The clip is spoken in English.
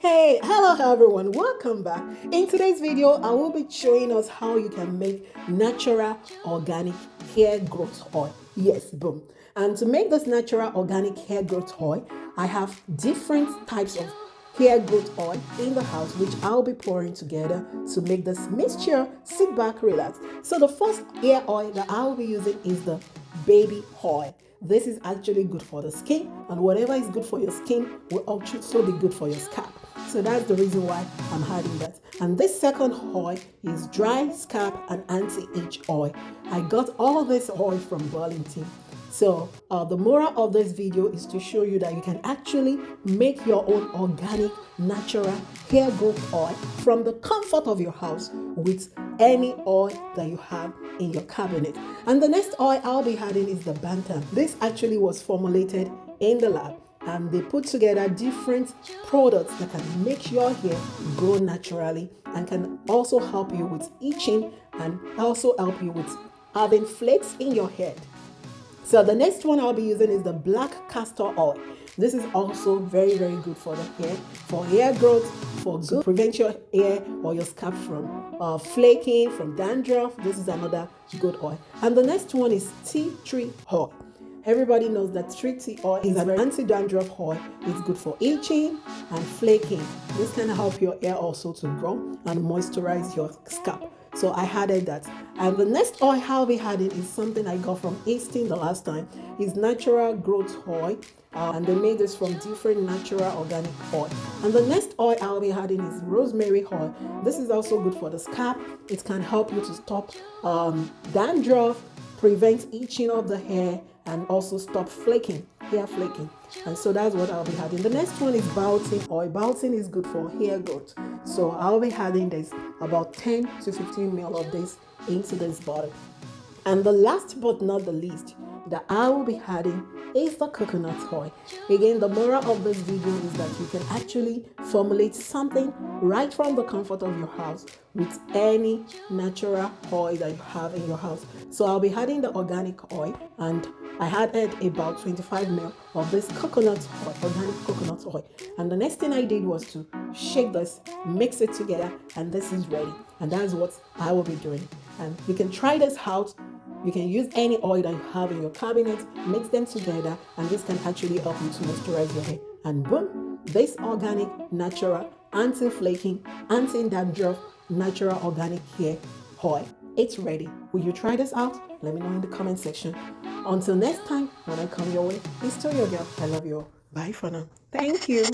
Hey, hello everyone, welcome back. In today's video, I will be showing us how you can make natural organic hair growth oil. Yes, boom. And to make this natural organic hair growth oil, I have different types of hair growth oil in the house, which I'll be pouring together to make this mixture. Sit back, relax. So the first hair oil that I'll be using is the baby oil. This is actually good for the skin, and whatever is good for your skin will also be good for your scalp. So that's the reason why I'm adding that. And this second oil is dry scalp and anti-age oil. I got all this oil from Biotin. So the moral of this video is to show you that you can actually make your own organic, natural hair growth oil from the comfort of your house with any oil that you have in your cabinet. And the next oil I'll be adding is the Bantam. This actually was formulated in the lab, and they put together different products that can make your hair grow naturally and can also help you with itching and also help you with having flakes in your head. So the next one I'll be using is the black castor oil. This is also very, very good for the hair, for hair growth, for to prevent your hair or your scalp from flaking, from dandruff. This is another good oil. And the next one is tea tree oil. Everybody knows that tea oil is an anti-dandruff oil. It's good for itching and flaking. This can help your hair also to grow and moisturize your scalp. So I added that. And the next oil I'll be adding is something I got from Aston the last time. It's natural growth oil. And they made this from different natural organic oil. And the next oil I'll be adding is rosemary oil. This is also good for the scalp. It can help you to stop dandruff, prevent itching of the hair, and also stop flaking, hair flaking. And so that's what I'll be adding. The next one is Biotin oil. Biotin is good for hair growth. So I'll be adding this about 10 to 15 ml of this into this bottle. And the last but not the least that I will be adding is the coconut oil. Again, the moral of this video is that you can actually formulate something right from the comfort of your house with any natural oil that you have in your house. So I'll be adding the organic oil, and I added about 25 ml of this coconut oil, organic coconut oil. And the next thing I did was to shake this, mix it together, and this is ready. And that's what I will be doing. And you can try this out. You can use any oil that you have in your cabinet, mix them together, and this can actually help you to moisturize your hair. And boom, this organic, natural, anti-flaking, anti-dandruff, natural organic hair oil. It's ready. Will you try this out? Let me know in the comment section. Until next time, when I come your way, it's still your girl. I love you all. Bye for now. Thank you.